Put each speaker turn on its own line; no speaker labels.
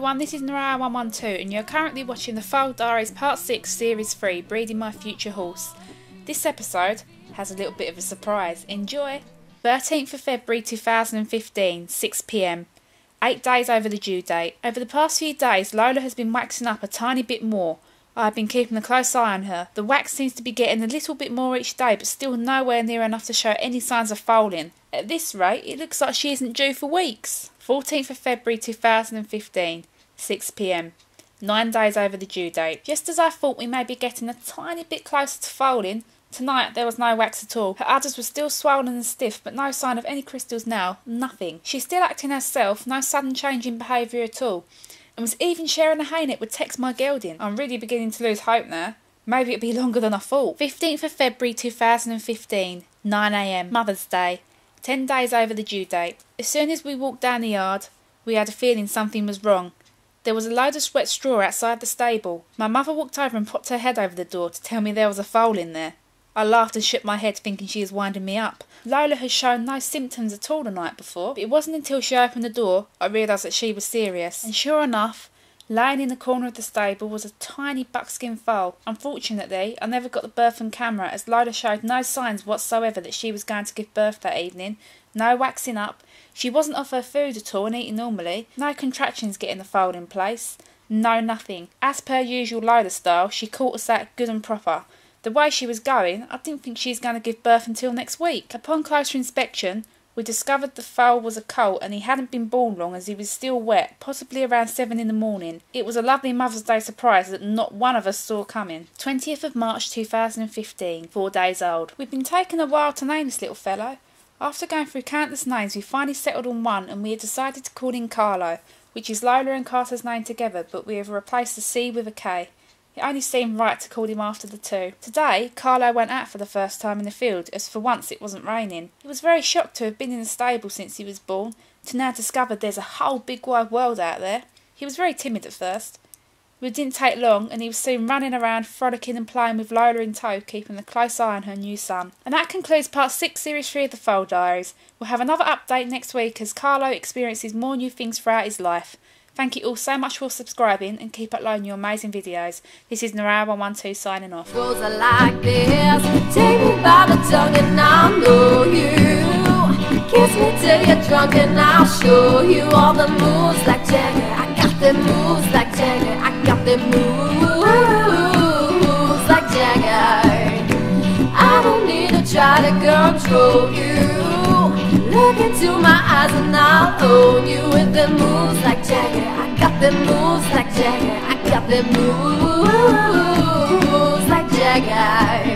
everyone, this is Nuraya 112 and you're currently watching the Foal Diaries Part 6 Series 3, Breeding My Future Horse. This episode has a little bit of a surprise. Enjoy! 13th of February 2015, 6 PM. 8 days over the due date. Over the past few days, Lola has been waxing up a tiny bit more. I have been keeping a close eye on her. The wax seems to be getting a little bit more each day, but still nowhere near enough to show any signs of foaling. At this rate, it looks like she isn't due for weeks. 14th of February 2015, 6 PM. 9 days over the due date. Just as I thought we may be getting a tiny bit closer to foaling, tonight there was no wax at all. Her udders were still swollen and stiff, but no sign of any crystals now, nothing. She's still acting herself, no sudden change in behaviour at all, and was even sharing a hay net with Tex my gelding. I'm really beginning to lose hope now. Maybe it'll be longer than I thought. 15th of February 2015, 9 AM, Mother's Day. 10 days over the due date. As soon as we walked down the yard, we had a feeling something was wrong. There was a load of wet straw outside the stable. My mother walked over and popped her head over the door to tell me there was a foal in there. I laughed and shook my head, thinking she was winding me up. Lola had shown no symptoms at all the night before, but it wasn't until she opened the door I realised that she was serious. And sure enough, lying in the corner of the stable was a tiny buckskin foal. Unfortunately, I never got the birth on camera, as Lola showed no signs whatsoever that she was going to give birth that evening. No waxing up, she wasn't off her food at all and eating normally, no contractions getting the foal in place, no nothing. As per usual Lola style, she caught us out good and proper. The way she was going, I didn't think she was going to give birth until next week. Upon closer inspection, we discovered the foal was a colt and he hadn't been born long, as he was still wet, possibly around 7 in the morning. It was a lovely Mother's Day surprise that not one of us saw coming. 20th of March 2015, 4 days old. We've been taking a while to name this little fellow. After going through countless names, we finally settled on one, and we had decided to call him Carlo, which is Lola and Carter's name together, but we have replaced the C with a K. It only seemed right to call him after the two. Today, Carlo went out for the first time in the field, as for once it wasn't raining. He was very shocked to have been in the stable since he was born, to now discover there's a whole big wide world out there. He was very timid at first. But it didn't take long, and he was soon running around, frolicking and playing with Lola in tow, keeping a close eye on her new son. And that concludes Part 6, Series 3 of the Foal Diaries. We'll have another update next week as Carlo experiences more new things throughout his life. Thank you all so much for subscribing and keep uploading your amazing videos. This is Nuraya 112 signing off.
Goes like this. Take me by the tongue and I'll know you. Kiss me till you're drunk and I'll show you all the moves like Jagger. I got them moves like Jagger. I got them moves like Jagger. I don't need to try to control you. Look into my eyes and I'll own you with the moves like Jagger. I got them moves like Jagger. I got them moves like Jagger.